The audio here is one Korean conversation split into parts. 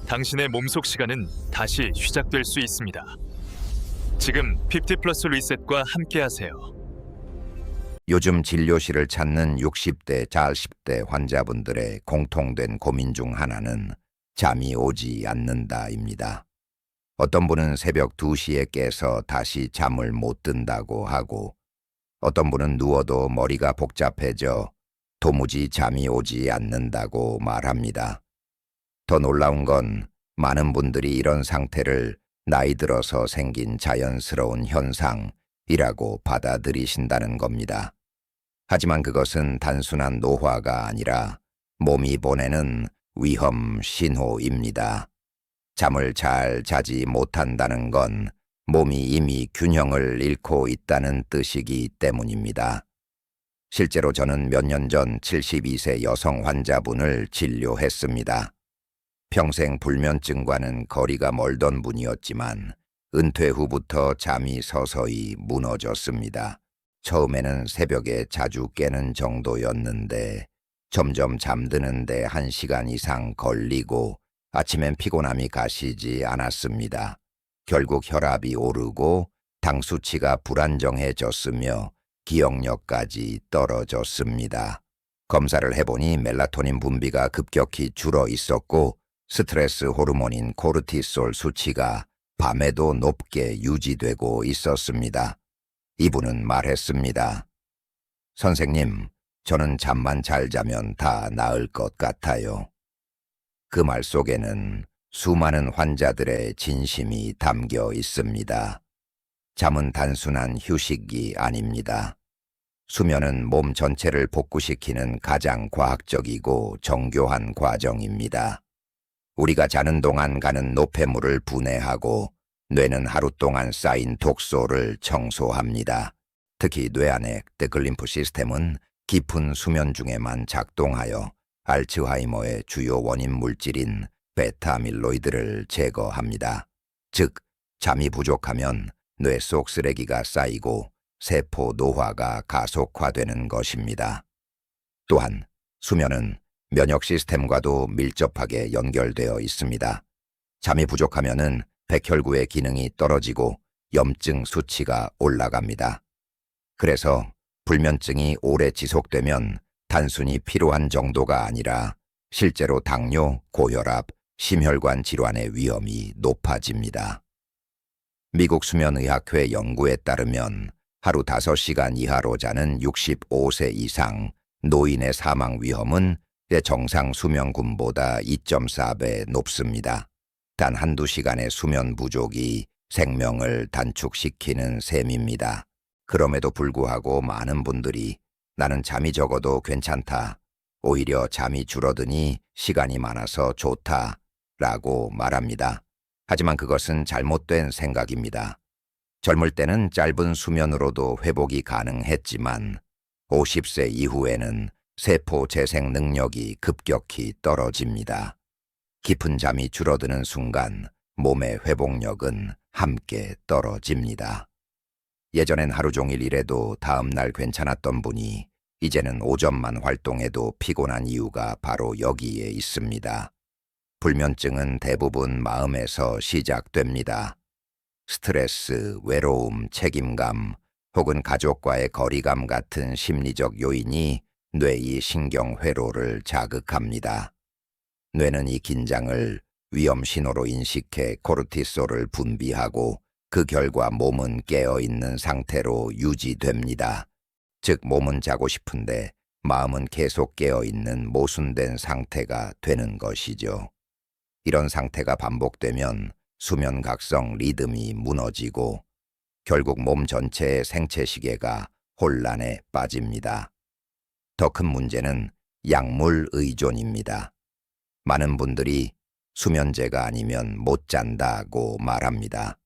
당신의 몸속 시간은 다시 시작될 수 있습니다. 지금 50 플러스 리셋과 함께하세요. 요즘 진료실을 찾는 60대, 40대 환자분들의 공통된 고민 중 하나는 잠이 오지 않는다입니다. 어떤 분은 새벽 2시에 깨서 다시 잠을 못 든다고 하고, 어떤 분은 누워도 머리가 복잡해져 도무지 잠이 오지 않는다고 말합니다. 더 놀라운 건 많은 분들이 이런 상태를 나이 들어서 생긴 자연스러운 현상이라고 받아들이신다는 겁니다. 하지만 그것은 단순한 노화가 아니라 몸이 보내는 위험 신호입니다. 잠을 잘 자지 못한다는 건 몸이 이미 균형을 잃고 있다는 뜻이기 때문입니다. 실제로 저는 몇 년 전 72세 여성 환자분을 진료했습니다. 평생 불면증과는 거리가 멀던 분이었지만 은퇴 후부터 잠이 서서히 무너졌습니다. 처음에는 새벽에 자주 깨는 정도였는데 점점 잠드는데 1시간 이상 걸리고 아침엔 피곤함이 가시지 않았습니다. 결국 혈압이 오르고 당 수치가 불안정해졌으며 기억력까지 떨어졌습니다. 검사를 해보니 멜라토닌 분비가 급격히 줄어 있었고 스트레스 호르몬인 코르티솔 수치가 밤에도 높게 유지되고 있었습니다. 이분은 말했습니다. 선생님, 저는 잠만 잘 자면 다 나을 것 같아요. 그 말 속에는 수많은 환자들의 진심이 담겨 있습니다. 잠은 단순한 휴식이 아닙니다. 수면은 몸 전체를 복구시키는 가장 과학적이고 정교한 과정입니다. 우리가 자는 동안 가는 노폐물을 분해하고 뇌는 하루 동안 쌓인 독소를 청소합니다. 특히 뇌 안의 데클림프 시스템은 깊은 수면 중에만 작동하여 알츠하이머의 주요 원인 물질인 베타밀로이드를 제거합니다. 즉, 잠이 부족하면 뇌 속 쓰레기가 쌓이고 세포 노화가 가속화되는 것입니다. 또한 수면은 면역 시스템과도 밀접하게 연결되어 있습니다. 잠이 부족하면은 백혈구의 기능이 떨어지고 염증 수치가 올라갑니다. 그래서 불면증이 오래 지속되면 단순히 피로한 정도가 아니라 실제로 당뇨, 고혈압, 심혈관 질환의 위험이 높아집니다. 미국 수면의학회 연구에 따르면 하루 5시간 이하로 자는 65세 이상 노인의 사망 위험은 정상 수면군보다 2.4배 높습니다. 단 한두 시간의 수면 부족이 생명을 단축시키는 셈입니다. 그럼에도 불구하고 많은 분들이 나는 잠이 적어도 괜찮다, 오히려 잠이 줄어드니 시간이 많아서 좋다 라고 말합니다. 하지만 그것은 잘못된 생각입니다. 젊을 때는 짧은 수면으로도 회복이 가능했지만 50세 이후에는 세포 재생 능력이 급격히 떨어집니다. 깊은 잠이 줄어드는 순간 몸의 회복력은 함께 떨어집니다. 예전엔 하루 종일 일해도 다음날 괜찮았던 분이 이제는 오전만 활동해도 피곤한 이유가 바로 여기에 있습니다. 불면증은 대부분 마음에서 시작됩니다. 스트레스, 외로움, 책임감, 혹은 가족과의 거리감 같은 심리적 요인이 뇌의 신경회로를 자극합니다. 뇌는 이 긴장을 위험 신호로 인식해 코르티솔을 분비하고 그 결과 몸은 깨어있는 상태로 유지됩니다. 즉 몸은 자고 싶은데 마음은 계속 깨어있는 모순된 상태가 되는 것이죠. 이런 상태가 반복되면 수면각성 리듬이 무너지고 결국 몸 전체의 생체 시계가 혼란에 빠집니다. 더 큰 문제는 약물 의존입니다. 많은 분들이 수면제가 아니면 못 잔다고 말합니다.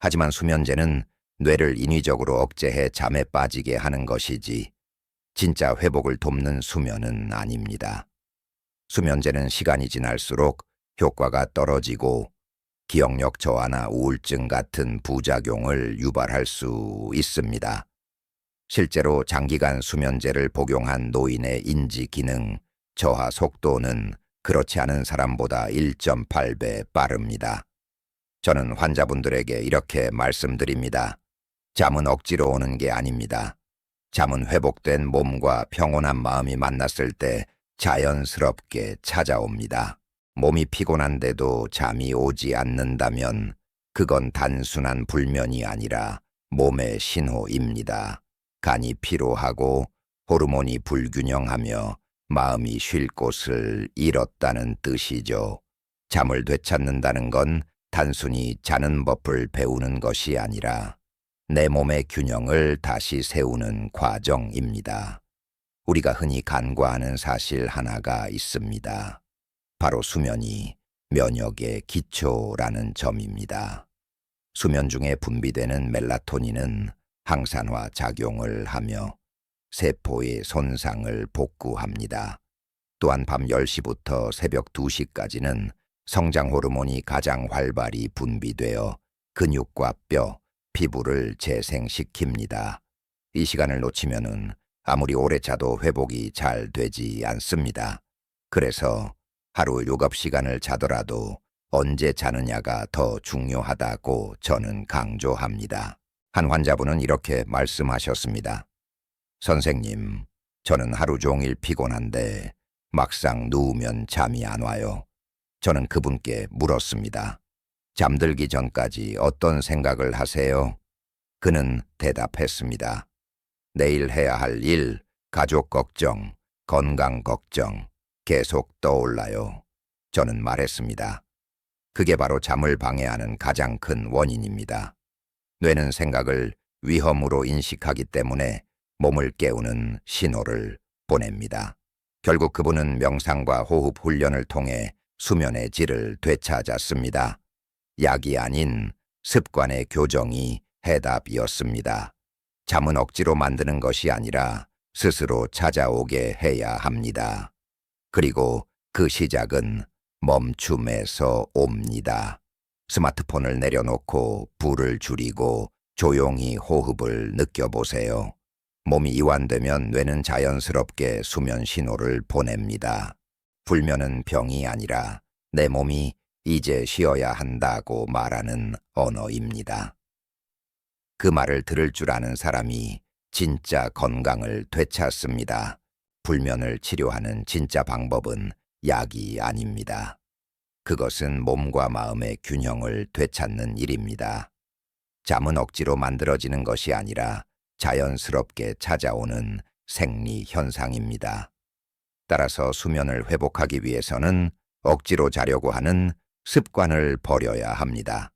하지만 수면제는 뇌를 인위적으로 억제해 잠에 빠지게 하는 것이지 진짜 회복을 돕는 수면은 아닙니다. 수면제는 시간이 지날수록 효과가 떨어지고 기억력 저하나 우울증 같은 부작용을 유발할 수 있습니다. 실제로 장기간 수면제를 복용한 노인의 인지 기능 저하 속도는 그렇지 않은 사람보다 1.8배 빠릅니다. 저는 환자분들에게 이렇게 말씀드립니다. 잠은 억지로 오는 게 아닙니다. 잠은 회복된 몸과 평온한 마음이 만났을 때 자연스럽게 찾아옵니다. 몸이 피곤한데도 잠이 오지 않는다면 그건 단순한 불면이 아니라 몸의 신호입니다. 간이 피로하고 호르몬이 불균형하며 마음이 쉴 곳을 잃었다는 뜻이죠. 잠을 되찾는다는 건 단순히 자는 법을 배우는 것이 아니라 내 몸의 균형을 다시 세우는 과정입니다. 우리가 흔히 간과하는 사실 하나가 있습니다. 바로 수면이 면역의 기초라는 점입니다. 수면 중에 분비되는 멜라토닌은 항산화 작용을 하며 세포의 손상을 복구합니다. 또한 밤 10시부터 새벽 2시까지는 성장 호르몬이 가장 활발히 분비되어 근육과 뼈, 피부를 재생시킵니다. 이 시간을 놓치면은 아무리 오래 자도 회복이 잘 되지 않습니다. 그래서 하루 6시간을 자더라도 언제 자느냐가 더 중요하다고 저는 강조합니다. 한 환자분은 이렇게 말씀하셨습니다. 선생님, 저는 하루 종일 피곤한데 막상 누우면 잠이 안 와요. 저는 그분께 물었습니다. 잠들기 전까지 어떤 생각을 하세요? 그는 대답했습니다. 내일 해야 할 일, 가족 걱정, 건강 걱정, 계속 떠올라요. 저는 말했습니다. 그게 바로 잠을 방해하는 가장 큰 원인입니다. 뇌는 생각을 위험으로 인식하기 때문에 몸을 깨우는 신호를 보냅니다. 결국 그분은 명상과 호흡 훈련을 통해 수면의 질을 되찾았습니다. 약이 아닌 습관의 교정이 해답이었습니다. 잠은 억지로 만드는 것이 아니라 스스로 찾아오게 해야 합니다. 그리고 그 시작은 멈춤에서 옵니다. 스마트폰을 내려놓고 불을 줄이고 조용히 호흡을 느껴보세요. 몸이 이완되면 뇌는 자연스럽게 수면 신호를 보냅니다. 불면은 병이 아니라 내 몸이 이제 쉬어야 한다고 말하는 언어입니다. 그 말을 들을 줄 아는 사람이 진짜 건강을 되찾습니다. 불면을 치료하는 진짜 방법은 약이 아닙니다. 그것은 몸과 마음의 균형을 되찾는 일입니다. 잠은 억지로 만들어지는 것이 아니라 자연스럽게 찾아오는 생리 현상입니다. 따라서 수면을 회복하기 위해서는 억지로 자려고 하는 습관을 버려야 합니다.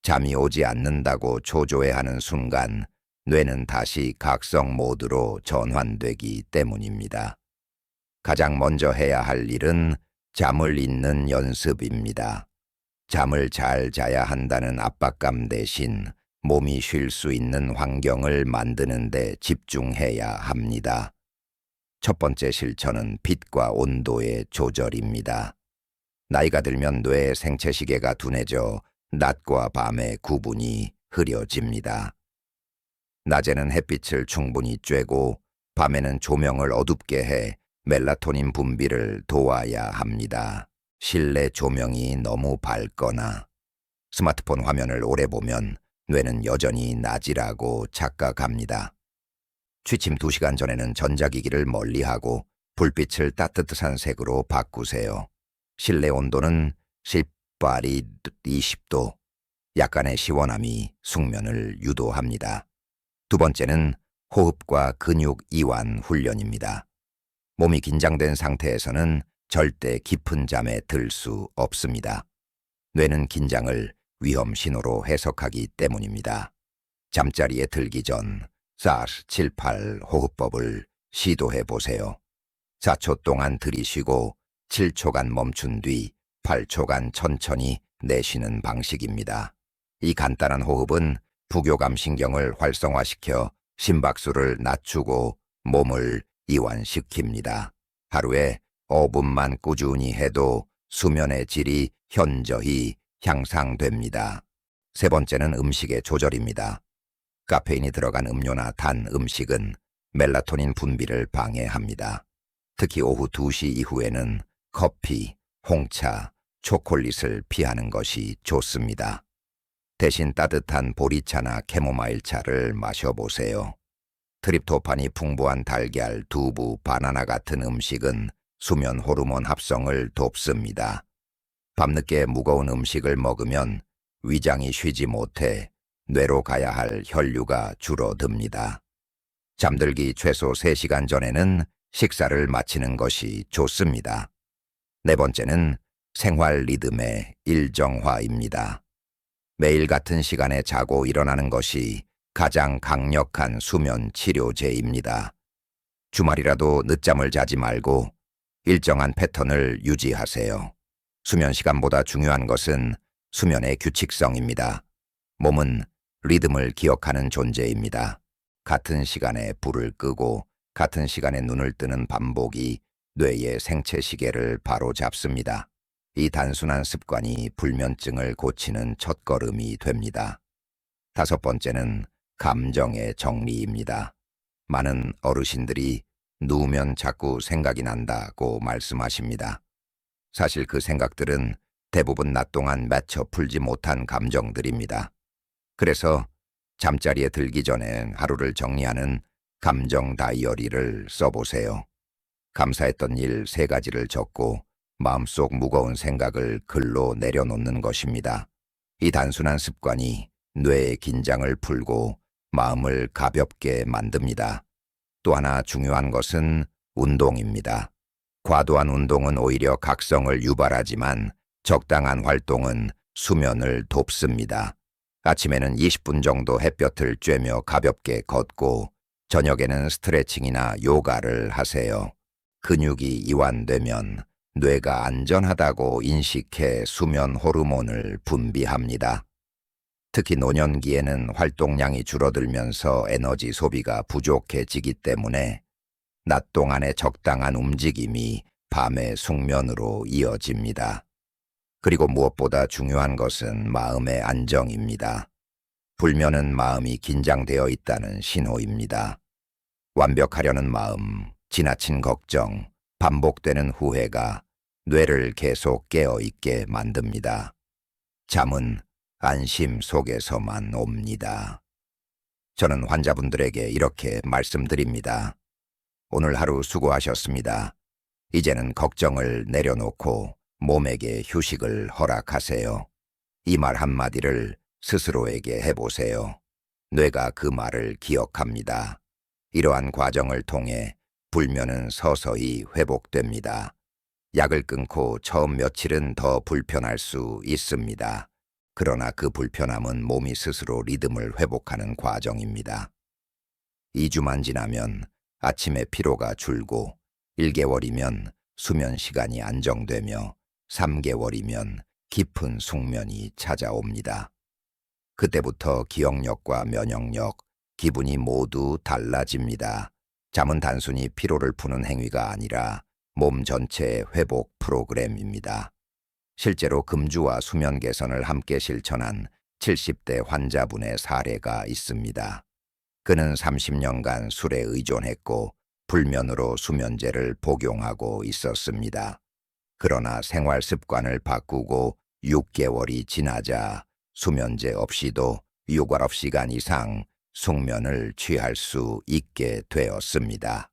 잠이 오지 않는다고 초조해하는 순간 뇌는 다시 각성 모드로 전환되기 때문입니다. 가장 먼저 해야 할 일은 잠을 잇는 연습입니다. 잠을 잘 자야 한다는 압박감 대신 몸이 쉴 수 있는 환경을 만드는 데 집중해야 합니다. 첫 번째 실천은 빛과 온도의 조절입니다. 나이가 들면 뇌의 생체 시계가 둔해져 낮과 밤의 구분이 흐려집니다. 낮에는 햇빛을 충분히 쬐고 밤에는 조명을 어둡게 해 멜라토닌 분비를 도와야 합니다. 실내 조명이 너무 밝거나 스마트폰 화면을 오래 보면 뇌는 여전히 낮이라고 착각합니다. 취침 2시간 전에는 전자기기를 멀리하고 불빛을 따뜻한 색으로 바꾸세요. 실내 온도는 10발이 20도, 약간의 시원함이 숙면을 유도합니다. 두 번째는 호흡과 근육 이완 훈련입니다. 몸이 긴장된 상태에서는 절대 깊은 잠에 들 수 없습니다. 뇌는 긴장을 위험 신호로 해석하기 때문입니다. 잠자리에 들기 전 4-7-8 호흡법을 시도해 보세요. 4초 동안 들이쉬고 7초간 멈춘 뒤 8초간 천천히 내쉬는 방식입니다. 이 간단한 호흡은 부교감 신경을 활성화시켜 심박수를 낮추고 몸을 이완시킵니다. 하루에 5분만 꾸준히 해도 수면의 질이 현저히 향상됩니다. 세 번째는 음식의 조절입니다. 카페인이 들어간 음료나 단 음식은 멜라토닌 분비를 방해합니다. 특히 오후 2시 이후에는 커피, 홍차, 초콜릿을 피하는 것이 좋습니다. 대신 따뜻한 보리차나 캐모마일 차를 마셔보세요. 트립토판이 풍부한 달걀, 두부, 바나나 같은 음식은 수면 호르몬 합성을 돕습니다. 밤늦게 무거운 음식을 먹으면 위장이 쉬지 못해 뇌로 가야 할 혈류가 줄어듭니다. 잠들기 최소 3시간 전에는 식사를 마치는 것이 좋습니다. 네 번째는 생활 리듬의 일정화입니다. 매일 같은 시간에 자고 일어나는 것이 가장 강력한 수면 치료제입니다. 주말이라도 늦잠을 자지 말고 일정한 패턴을 유지하세요. 수면 시간보다 중요한 것은 수면의 규칙성입니다. 몸은 리듬을 기억하는 존재입니다. 같은 시간에 불을 끄고 같은 시간에 눈을 뜨는 반복이 뇌의 생체 시계를 바로 잡습니다. 이 단순한 습관이 불면증을 고치는 첫걸음이 됩니다. 다섯 번째는 감정의 정리입니다. 많은 어르신들이 누우면 자꾸 생각이 난다고 말씀하십니다. 사실 그 생각들은 대부분 낮 동안 맺혀 풀지 못한 감정들입니다. 그래서 잠자리에 들기 전에 하루를 정리하는 감정 다이어리를 써보세요. 감사했던 일 3가지를 적고 마음속 무거운 생각을 글로 내려놓는 것입니다. 이 단순한 습관이 뇌의 긴장을 풀고 마음을 가볍게 만듭니다. 또 하나 중요한 것은 운동입니다. 과도한 운동은 오히려 각성을 유발하지만 적당한 활동은 수면을 돕습니다. 아침에는 20분 정도 햇볕을 쬐며 가볍게 걷고 저녁에는 스트레칭이나 요가를 하세요. 근육이 이완되면 뇌가 안전하다고 인식해 수면 호르몬을 분비합니다. 특히 노년기에는 활동량이 줄어들면서 에너지 소비가 부족해지기 때문에 낮 동안의 적당한 움직임이 밤의 숙면으로 이어집니다. 그리고 무엇보다 중요한 것은 마음의 안정입니다. 불면은 마음이 긴장되어 있다는 신호입니다. 완벽하려는 마음, 지나친 걱정, 반복되는 후회가 뇌를 계속 깨어있게 만듭니다. 잠은 안심 속에서만 옵니다. 저는 환자분들에게 이렇게 말씀드립니다. 오늘 하루 수고하셨습니다. 이제는 걱정을 내려놓고 몸에게 휴식을 허락하세요. 이 말 한마디를 스스로에게 해보세요. 뇌가 그 말을 기억합니다. 이러한 과정을 통해 불면은 서서히 회복됩니다. 약을 끊고 처음 며칠은 더 불편할 수 있습니다. 그러나 그 불편함은 몸이 스스로 리듬을 회복하는 과정입니다. 2주만 지나면 아침에 피로가 줄고 1개월이면 수면 시간이 안정되며 3개월이면 깊은 숙면이 찾아옵니다. 그때부터 기억력과 면역력, 기분이 모두 달라집니다. 잠은 단순히 피로를 푸는 행위가 아니라 몸 전체의 회복 프로그램입니다. 실제로 금주와 수면 개선을 함께 실천한 70대 환자분의 사례가 있습니다. 그는 30년간 술에 의존했고 불면으로 수면제를 복용하고 있었습니다. 그러나 생활 습관을 바꾸고 6개월이 지나자 수면제 없이도 6시간 이상 숙면을 취할 수 있게 되었습니다.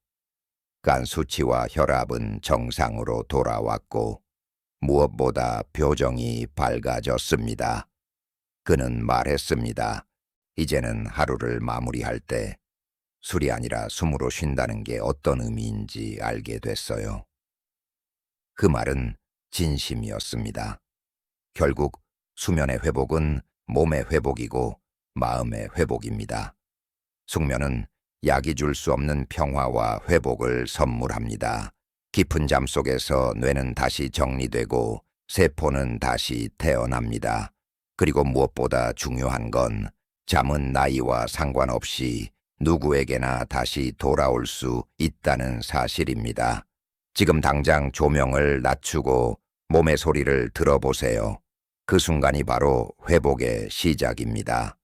간 수치와 혈압은 정상으로 돌아왔고 무엇보다 표정이 밝아졌습니다. 그는 말했습니다. 이제는 하루를 마무리할 때 술이 아니라 숨으로 쉰다는 게 어떤 의미인지 알게 됐어요. 그 말은 진심이었습니다. 결국 수면의 회복은 몸의 회복이고 마음의 회복입니다. 숙면은 약이 줄 수 없는 평화와 회복을 선물합니다. 깊은 잠 속에서 뇌는 다시 정리되고 세포는 다시 태어납니다. 그리고 무엇보다 중요한 건 잠은 나이와 상관없이 누구에게나 다시 돌아올 수 있다는 사실입니다. 지금 당장 조명을 낮추고 몸의 소리를 들어보세요. 그 순간이 바로 회복의 시작입니다.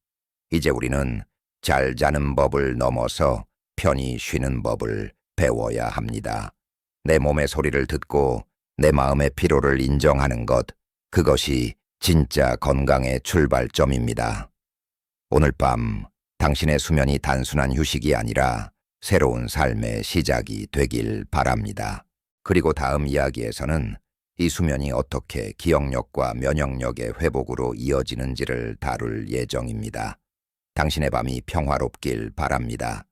이제 우리는 잘 자는 법을 넘어서 편히 쉬는 법을 배워야 합니다. 내 몸의 소리를 듣고 내 마음의 피로를 인정하는 것, 그것이 진짜 건강의 출발점입니다. 오늘 밤 당신의 수면이 단순한 휴식이 아니라 새로운 삶의 시작이 되길 바랍니다. 그리고 다음 이야기에서는 이 수면이 어떻게 기억력과 면역력의 회복으로 이어지는지를 다룰 예정입니다. 당신의 밤이 평화롭길 바랍니다.